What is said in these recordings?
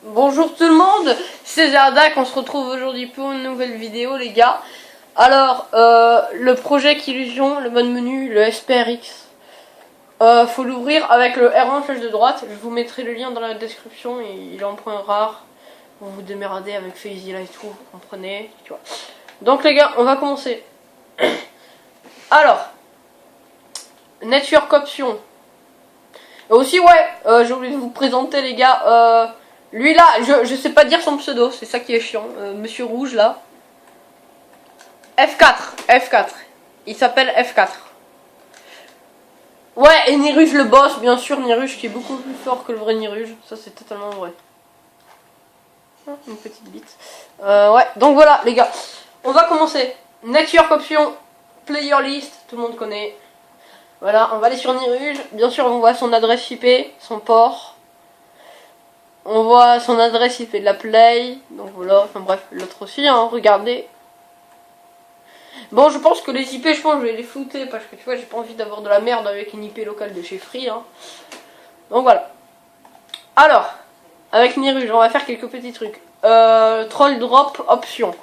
Bonjour tout le monde, c'est Zardak, on se retrouve aujourd'hui pour une nouvelle vidéo les gars. Alors, le Project Illusion, le mode menu, le SPRX, faut l'ouvrir avec le R1 flèche de droite. Je vous mettrai le lien dans la description, et il est en point rare. Vous vous démerdez avec FaZe et tout, vous comprenez, tu vois. Donc les gars, on va commencer. Alors, Network Option. Aussi ouais, j'ai oublié de vous présenter les gars, lui là, je sais pas dire son pseudo, c'est ça qui est chiant, Monsieur Rouge là. F4, il s'appelle F4. Ouais, et Niruge le boss, bien sûr, Niruge qui est beaucoup plus fort que le vrai Niruge, ça c'est totalement vrai. Une petite bite. Ouais, donc voilà les gars, on va commencer. Network Option, Player List, tout le monde connaît. Voilà, on va aller sur Niruge. Bien sûr, on voit son adresse IP, son port. On voit son adresse IP de la Play. Donc voilà, enfin bref, l'autre aussi, hein, regardez. Bon, je pense que les IP, je pense que je vais les flouter. Parce que tu vois, j'ai pas envie d'avoir de la merde avec une IP locale de chez Free. Hein. Donc voilà. Alors, avec Niruge, on va faire quelques petits trucs. Troll Drop Option.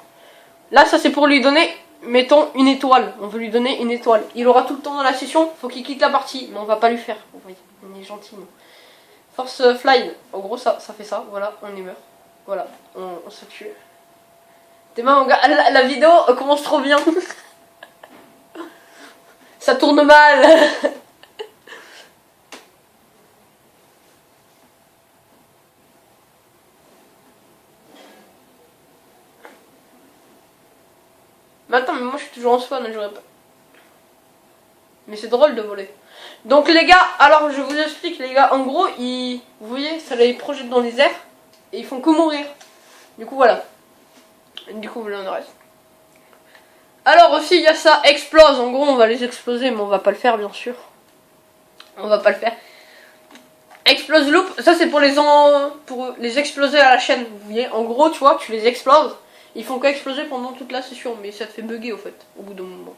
Là, ça c'est pour lui donner... Mettons une étoile, on veut lui donner une étoile. Il aura tout le temps dans la session, faut qu'il quitte la partie, mais on va pas lui faire. Vous voyez, on est gentil. Nous. Force Fly, en gros ça fait ça, voilà, on y meurt. Voilà, on se tue. T'es mains mon gars, la vidéo commence trop bien. Ça tourne mal. Mais attends, mais moi je suis toujours en spawn, j'aurais pas. Mais c'est drôle de voler. Donc les gars, alors je vous explique les gars, en gros, vous voyez, ça les projette dans les airs, et ils font que mourir. Du coup voilà. Du coup voilà, on reste. Alors aussi il y a ça, explose, en gros on va les exploser, mais on va pas le faire bien sûr. On va pas le faire. Explose loop, ça c'est pour les exploser à la chaîne, vous voyez. En gros tu vois, tu les exploses, ils font qu'exploser pendant toute la session, mais ça te fait bugger au fait, au bout d'un moment.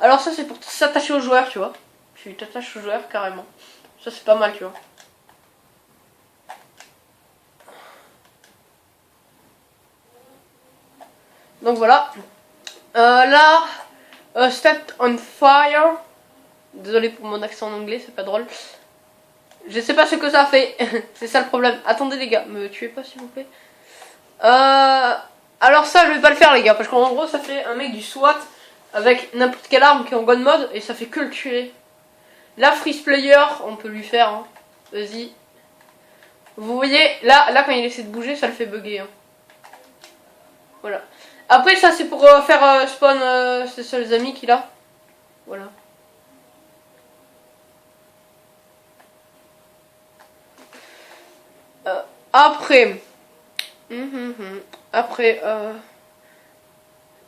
Alors ça c'est pour s'attacher aux joueurs, tu vois. Tu t'attaches aux joueurs carrément. Ça c'est pas mal, tu vois. Donc voilà. Là, Set on Fire. Désolé pour mon accent en anglais, c'est pas drôle. Je sais pas ce que ça fait. C'est ça le problème. Attendez les gars, me tuez pas s'il vous plaît. Alors ça je vais pas le faire les gars, parce qu'en gros ça fait un mec du SWAT avec n'importe quelle arme qui est en god mode et ça fait que le tuer. Là freeze player, on peut lui faire, hein. Vas-y. Vous voyez, là quand il essaie de bouger, ça le fait bugger. Hein. Voilà. Après ça c'est pour faire spawn ses seuls amis qu'il a. Voilà. Après... Après,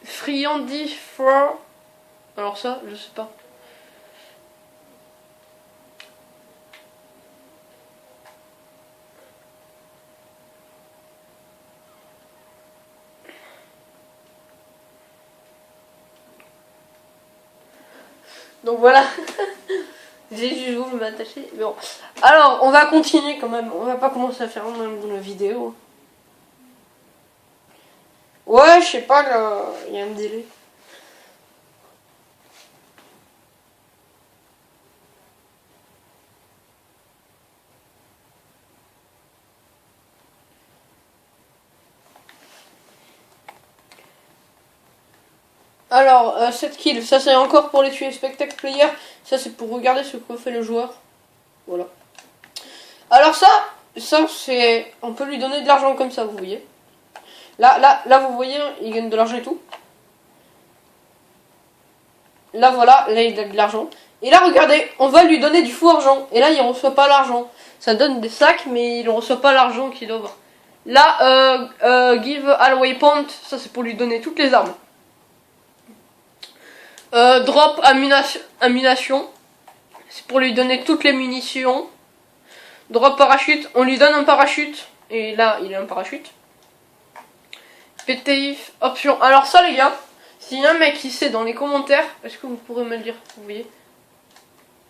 Friandifra. Alors ça, je sais pas. Donc voilà. J'ai juste voulu m'attacher. Mais bon. Alors, on va continuer quand même. On va pas commencer à faire une vidéo. Ouais, je sais pas, là, il y a un délai. Alors, 7 kills, ça c'est encore pour les tuer spectacle player. Ça c'est pour regarder ce que fait le joueur. Voilà. Alors ça c'est... On peut lui donner de l'argent comme ça, vous voyez. Là, vous voyez, il gagne de l'argent et tout. Là, voilà, là, il a de l'argent. Et là, regardez, on va lui donner du faux argent. Et là, il ne reçoit pas l'argent. Ça donne des sacs, mais il ne reçoit pas l'argent qu'il doit. Là, give all waypoint, ça c'est pour lui donner toutes les armes. Drop ammunition, c'est pour lui donner toutes les munitions. Drop parachute, on lui donne un parachute. Et là, il a un parachute. PTIF option. Alors ça les gars, s'il y a un mec qui sait dans les commentaires, est-ce que vous pourrez me le dire, vous voyez?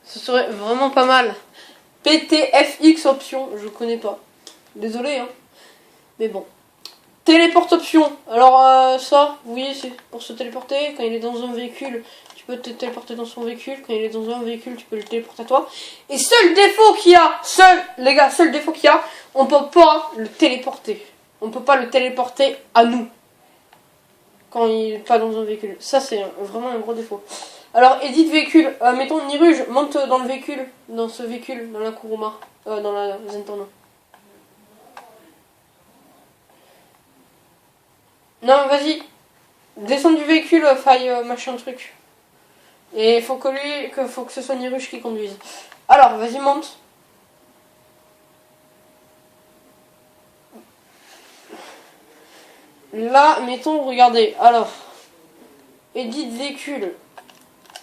Ce serait vraiment pas mal. PTFX option, je connais pas. Désolé hein. Mais bon. Téléporte option. Alors ça, vous voyez, c'est pour se téléporter. Quand il est dans un véhicule, tu peux te téléporter dans son véhicule. Quand il est dans un véhicule, tu peux le téléporter à toi. Et seul défaut qu'il y a, les gars, seul défaut qu'il y a, on peut pas le téléporter. On peut pas le téléporter à nous. Quand il est pas dans un véhicule. Ça, c'est vraiment un gros défaut. Alors, édite véhicule. Mettons, Niruge, monte dans le véhicule. Dans ce véhicule, dans la Kuruma. Dans la Zentorno. Non, vas-y. Descends du véhicule, faille machin truc. Et faut que ce soit Niruge qui conduise. Alors, vas-y, monte. Là, mettons, regardez. Alors, édite véhicule.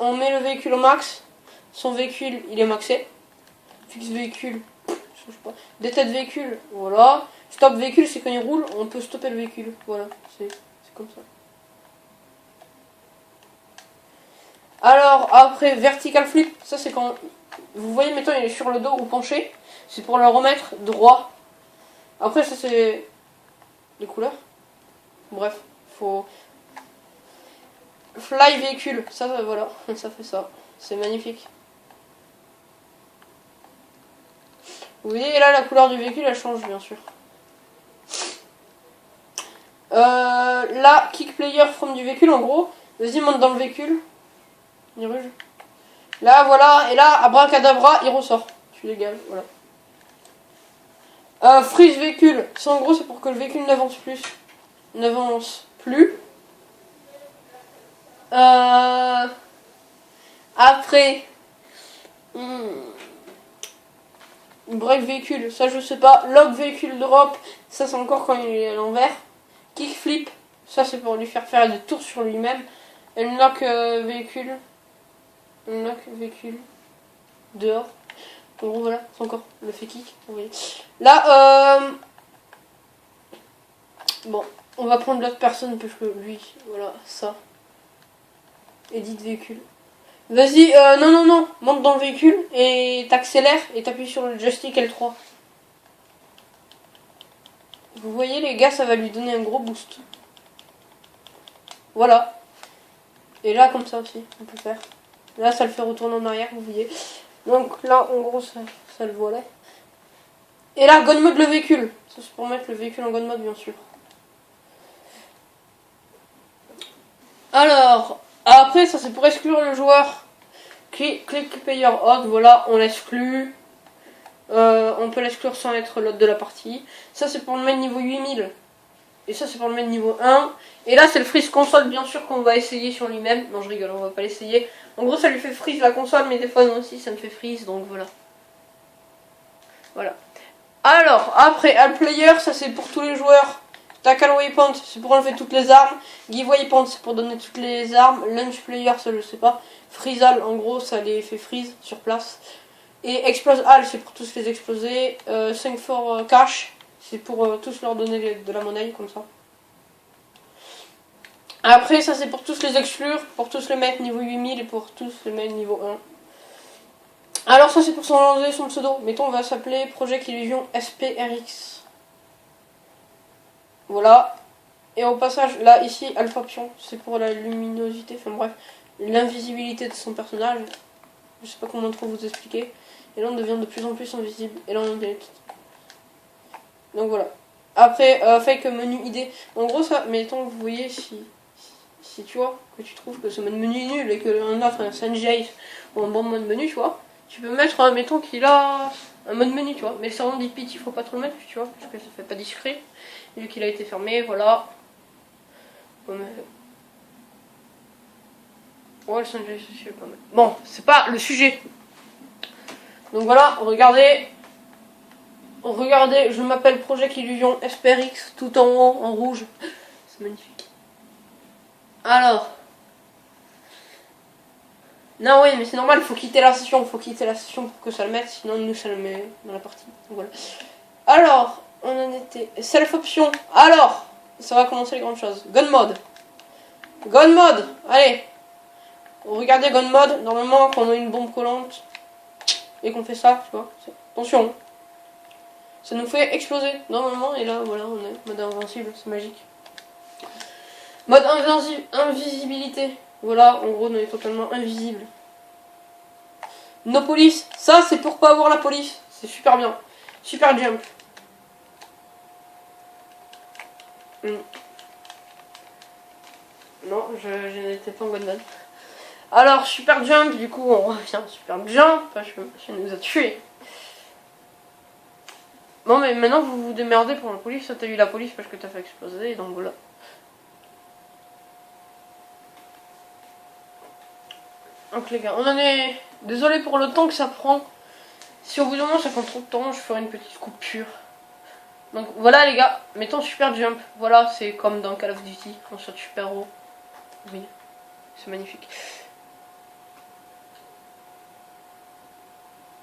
On met le véhicule au max. Son véhicule, il est maxé. Fixe véhicule. Je sais pas. Détête véhicule. Voilà. Stop véhicule, c'est quand il roule, on peut stopper le véhicule. Voilà, c'est comme ça. Alors, après, vertical flip, ça c'est quand... Vous voyez, mettons, il est sur le dos ou penché. C'est pour le remettre droit. Après, ça c'est... les couleurs. Bref, faut... Fly véhicule, ça voilà, ça fait ça. C'est magnifique. Vous voyez, là, la couleur du véhicule, elle change, bien sûr. Là, kick player from du véhicule, en gros. Vas-y, monte dans le véhicule. Niruge. Là, voilà. Et là, abracadabra, il ressort. Tu l'égales, voilà. Freeze véhicule. Ça, en gros, c'est pour que le véhicule n'avance plus. N'avance plus. Après. Break véhicule. Ça, je sais pas. Lock véhicule drop. Ça, c'est encore quand il est à l'envers. Kickflip, ça c'est pour lui faire faire des tours sur lui-même. Unlock véhicule. Unlock véhicule. Dehors. En gros voilà, c'est encore le fait kick. Vous voyez. Là, bon, on va prendre l'autre personne parce que lui, voilà, ça. Édite véhicule. Vas-y, non, monte dans le véhicule et t'accélères et t'appuies sur le joystick L3. Vous voyez les gars, ça va lui donner un gros boost. Voilà. Et là, comme ça aussi, on peut faire. Là, ça le fait retourner en arrière, vous voyez. Donc là, en gros, ça le voilà. Et là, gun mode le véhicule. Ça, c'est pour mettre le véhicule en gun mode, bien sûr. Alors, après, ça, c'est pour exclure le joueur. Click player hot, voilà, on l'exclut. On peut l'exclure sans être l'hôte de la partie. Ça, c'est pour le mettre niveau 8000. Et ça, c'est pour le mettre niveau 1. Et là, c'est le freeze console, bien sûr, qu'on va essayer sur lui-même. Non, je rigole, on va pas l'essayer. En gros, ça lui fait freeze la console, mais des fois, moi aussi, ça me fait freeze, donc voilà. Voilà. Alors, après, All Player, ça, c'est pour tous les joueurs. Tackle Waypoint, c'est pour enlever toutes les armes. Give Waypoint, c'est pour donner toutes les armes. Launch Player, ça, je sais pas. Freeze All, en gros, ça les fait freeze sur place. Et Explose All, c'est pour tous les exploser. 5 for Cash, c'est pour tous leur donner de la monnaie, comme ça. Après, ça c'est pour tous les exclure, pour tous les mettre niveau 8000 et pour tous les mettre niveau 1. Alors ça c'est pour changer son pseudo. Mettons, on va s'appeler Project Illusion SPRX. Voilà. Et au passage, là, ici, Alpha Pion, c'est pour la luminosité, enfin bref, l'invisibilité de son personnage. Je sais pas comment trop vous expliquer. Et là, on devient de plus en plus invisible. Et là, on delete. Donc voilà. Après, fake menu ID. En gros, ça, mettons, vous voyez, si tu vois, que tu trouves que ce mode menu est nul et qu'un autre, un Sanjay ou un bon mode menu, tu vois, tu peux mettre, mettons, qu'il a un mode menu, tu vois. Mais c'est vraiment dit pitié, faut pas trop le mettre, tu vois, parce que ça fait pas discret. Vu qu'il a été fermé, voilà. Ouais, le Sanjay, c'est pas mal. Bon, c'est pas le sujet. Donc voilà, regardez, je m'appelle Project Illusion SPRX, tout en haut, en rouge. C'est magnifique. Alors. Non, oui, mais c'est normal, faut quitter la session pour que ça le mette, sinon nous ça le met dans la partie. Donc voilà. Alors, on en était. Self option. Alors, ça va commencer les grandes choses. Gun mode. Gun mode, allez. Regardez gun mode, normalement quand on a une bombe collante et qu'on fait ça, tu vois. Attention. ça nous fait exploser normalement. Et là, voilà, on est mode invincible, c'est magique. Mode invisibilité. Voilà, en gros, on est totalement invisible. No police, ça c'est pour pas avoir la police. C'est super bien. Super jump. Non, je n'étais pas en bonne mode. Alors, super jump, du coup, on revient. Super jump, je nous a tués. Bon, mais maintenant vous vous démerdez pour la police. T'as eu la police parce que t'as fait exploser, donc voilà. Donc les gars, on en est... Désolé pour le temps que ça prend. Si au bout d'un moment ça prend trop de temps, je ferai une petite coupure. Donc voilà les gars, mettons super jump. Voilà, c'est comme dans Call of Duty, on saute super haut. Oui, c'est magnifique.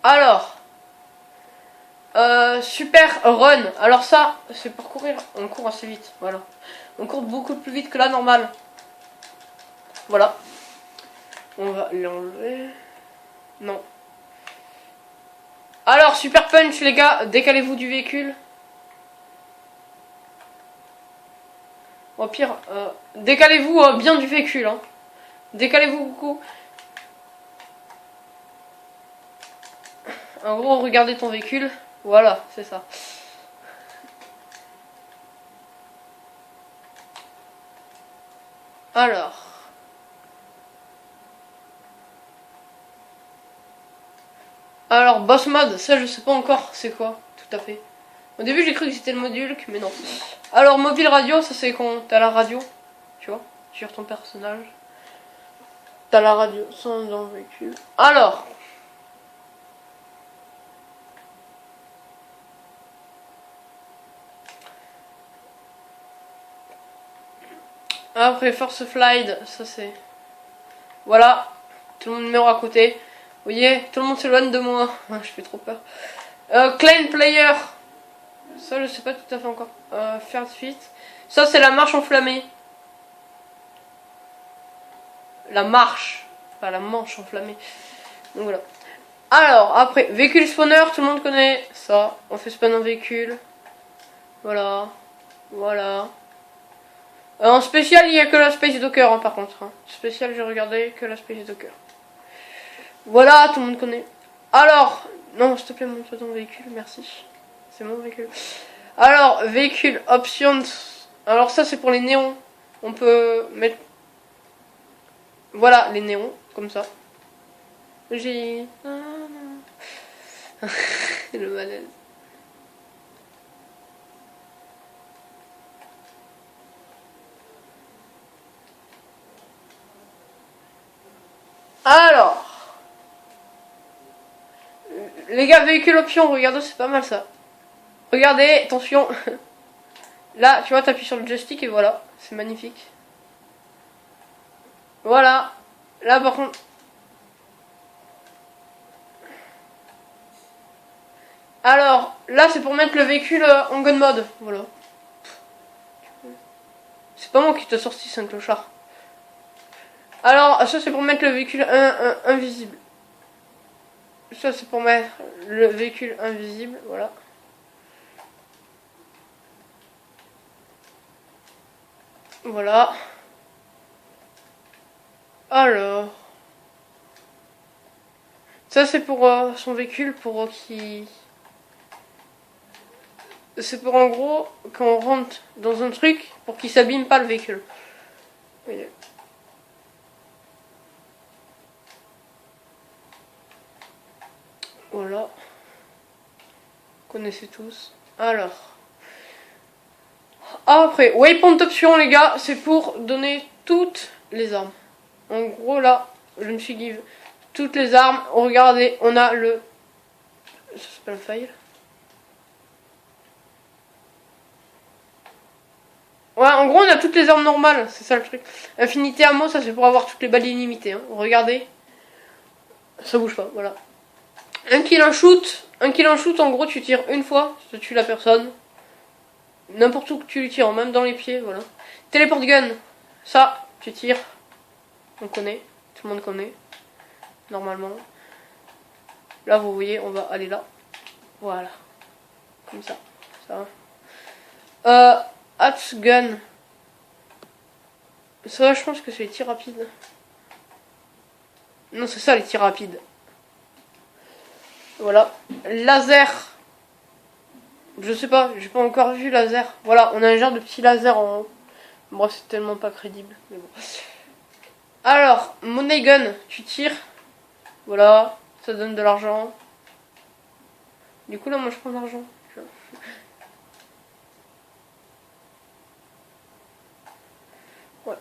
Alors, super run. Alors ça, c'est pour courir. On court assez vite, voilà. On court beaucoup plus vite que la normale. Voilà. On va l'enlever. Non. Alors, super punch les gars, décalez-vous du véhicule. Au pire, décalez-vous bien du véhicule. Hein. Décalez-vous beaucoup. En gros, regardez ton véhicule. Voilà, c'est ça. Alors. Alors, boss mode, ça je sais pas encore c'est quoi, tout à fait. Au début j'ai cru que c'était le module, mais non. Alors, mobile radio, ça c'est quand t'as la radio, tu vois, sur ton personnage. T'as la radio sans dans le véhicule. Alors. Après, force flight, ça c'est... Voilà, tout le monde meurt à côté. Vous voyez, tout le monde s'éloigne de moi. Je fais trop peur. Clan player. Ça, je sais pas tout à fait encore. First fit. Ça, c'est la marche enflammée. La marche. Pas la manche enflammée. Donc voilà. Alors, après, véhicule spawner, tout le monde connaît. Ça, on fait spawn en véhicule. Voilà. Voilà. En spécial, il n'y a que la Space Docker, hein, par contre. Hein. Spécial, j'ai regardé que la Space Docker. Voilà, tout le monde connaît. Alors, non, s'il te plaît, montre ton véhicule, merci. C'est mon véhicule. Alors, véhicule options. Alors ça, c'est pour les néons. On peut mettre... Voilà, les néons, comme ça. J'ai... Le malaise. Alors... Les gars, véhicule option, regardez, c'est pas mal ça. Regardez, attention. Là, tu vois, t'appuies sur le joystick et voilà. C'est magnifique. Voilà. Là, par contre... Alors, là, c'est pour mettre le véhicule en gun mode. Voilà. C'est pas moi qui te sorti, c'est un clochard. Alors, ça, c'est pour mettre le véhicule invisible. Ça, c'est pour mettre le véhicule invisible. Voilà. Voilà. Alors. Ça, c'est pour son véhicule, pour qui... C'est pour en gros, quand on rentre dans un truc, pour qu'il s'abîme pas le véhicule. Voyez. Voilà. Vous connaissez tous. Alors. Après, waypoint option, les gars, c'est pour donner toutes les armes. En gros, là, je me suis give toutes les armes. Regardez, on a le... Ça s'appelle file. Ouais, en gros, on a toutes les armes normales, c'est ça le truc. Infinité ammo, ça c'est pour avoir toutes les balles illimitées. Hein. Regardez, ça bouge pas, voilà. Un kill, un shoot, en gros, tu tires une fois, ça tue la personne. N'importe où que tu lui tires, même dans les pieds, voilà. Téléport gun, ça, tu tires. On connaît, tout le monde connaît, normalement. Là, vous voyez, on va aller là. Voilà. Comme ça. Ça. Hats gun. Ça, je pense que c'est les tirs rapides. Non, c'est ça les tirs rapides. Voilà. Laser. Je sais pas, j'ai pas encore vu laser. Voilà, on a un genre de petit laser en haut. Bon, c'est tellement pas crédible. Mais bon. Alors, money gun, tu tires. Voilà, ça donne de l'argent. Du coup, là, moi, je prends l'argent. Ouais.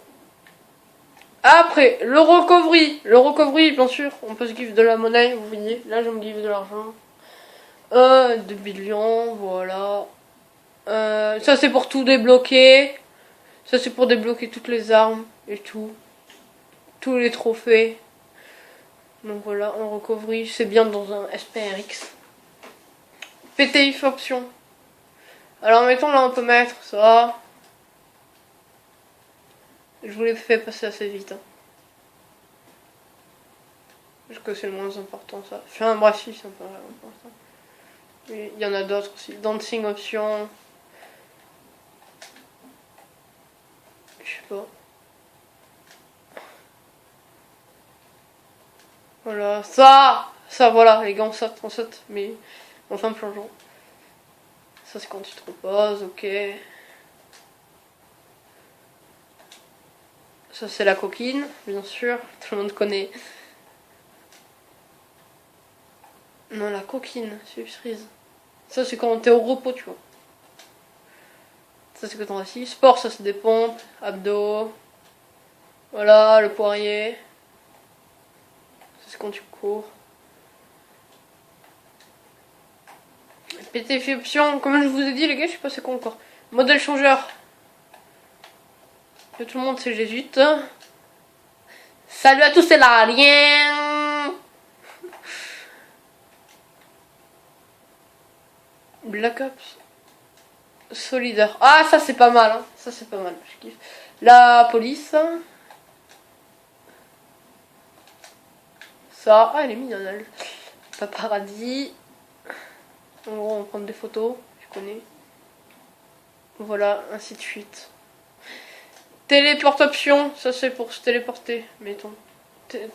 Après, le recovery. Le recovery, bien sûr, on peut se give de la monnaie, vous voyez. Là, je me give de l'argent. 2 billions, voilà. Ça, c'est pour tout débloquer. Ça, c'est pour débloquer toutes les armes et tout. Tous les trophées. Donc voilà, en recovery, c'est bien dans un SPRX. PTIF option. Alors mettons là on peut mettre ça. Je vous l'ai fait passer assez vite. Hein. Parce que c'est le moins important ça. Enfin bref si c'est un peu important. Il y en a d'autres aussi. Dancing option. Je sais pas. Voilà, ça voilà, les gants on saute, mais enfin plongeon. Ça c'est quand tu te reposes, ok. Ça c'est la coquine, bien sûr, tout le monde connaît. Non, la coquine, c'est cerise. Ça c'est quand t'es au repos, tu vois. Ça c'est quand t'es assis. Sport, ça c'est des pompes, abdos. Voilà, le poirier. Ça c'est quand tu cours. PTF option, comme je vous ai dit les gars, je sais pas c'est quoi encore. Modèle changeur. Que tout le monde c'est jésuite. Salut à tous, c'est l'alien. Black Ops. Solidaire. Ah ça c'est pas mal, hein. Ça c'est pas mal, je kiffe. La police. Ça, ah elle est mignonne elle. Paparazzi. En gros on prend des photos, je connais. Voilà, ainsi de suite. Téléport option, ça c'est pour se téléporter, mettons.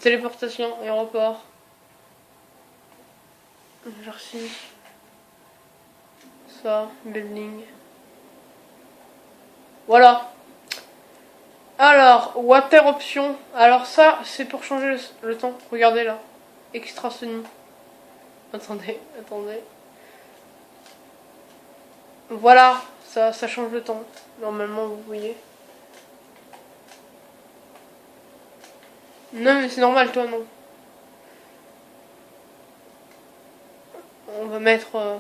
Téléportation, aéroport. Genre si. Ça, building. Voilà. Alors, water option. Alors ça, c'est pour changer le temps. Regardez là. Extra Sony. Attendez. Voilà, ça change le temps. Normalement, vous voyez. Non, mais c'est normal, toi, non. On va mettre...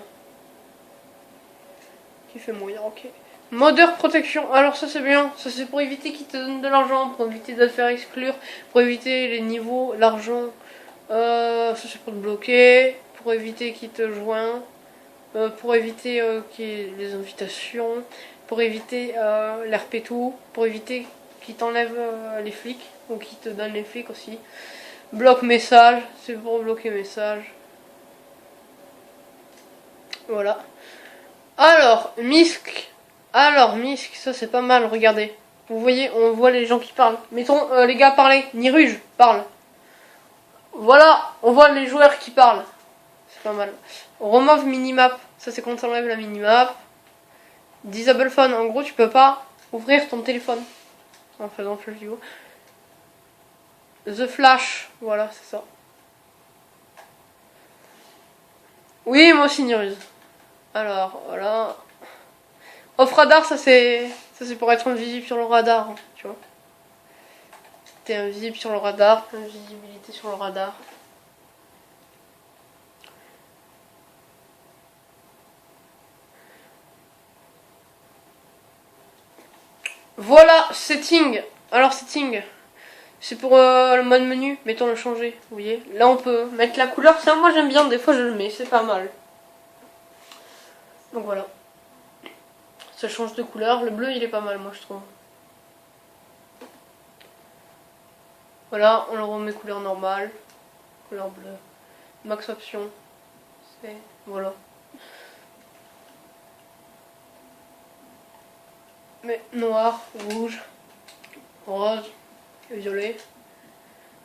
qui fait mourir, ok. Modeur protection, alors ça c'est bien, ça c'est pour éviter qu'ils te donnent de l'argent, pour éviter de te faire exclure, pour éviter les niveaux, l'argent, ça c'est pour te bloquer, pour éviter qu'ils te joignent, pour éviter qu'il y ait les invitations, pour éviter l'RP tout, pour éviter qu'ils t'enlèvent les flics, ou qu'ils te donnent les flics aussi. Bloc message, c'est pour bloquer message. Voilà. Alors, Misk, ça c'est pas mal, regardez. Vous voyez, on voit les gens qui parlent. Mettons, les gars parler. Niruge parle. Voilà, on voit les joueurs qui parlent. C'est pas mal. Remove minimap, ça c'est quand on enlève la minimap. Disable phone, en gros tu peux pas ouvrir ton téléphone en faisant flash vidéo. The flash, voilà, c'est ça. Oui, moi aussi Niruse. Alors, voilà. Off radar, ça c'est pour être invisible sur le radar, hein, tu vois. T'es invisible sur le radar, invisibilité sur le radar. Voilà, setting. Alors setting, c'est pour le mode menu, mettons le changer, vous voyez. Là on peut mettre la couleur, ça moi j'aime bien, des fois je le mets, c'est pas mal. Donc voilà. Ça change de couleur, le bleu il est pas mal moi je trouve. Voilà, on le remet couleur normale, couleur bleue. Max option, c'est... voilà. Mais noir, rouge, rose, violet.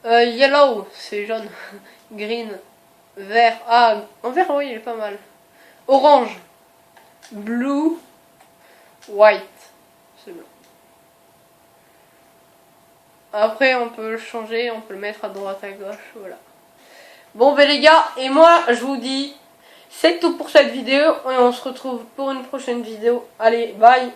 Yellow, c'est jaune. Green, vert. Ah, en vert, oui, il est pas mal. Orange, blue, white. C'est bon. Après, on peut le changer, on peut le mettre à droite, à gauche, voilà. Bon, ben les gars, et moi, je vous dis, c'est tout pour cette vidéo, et on se retrouve pour une prochaine vidéo. Allez, bye!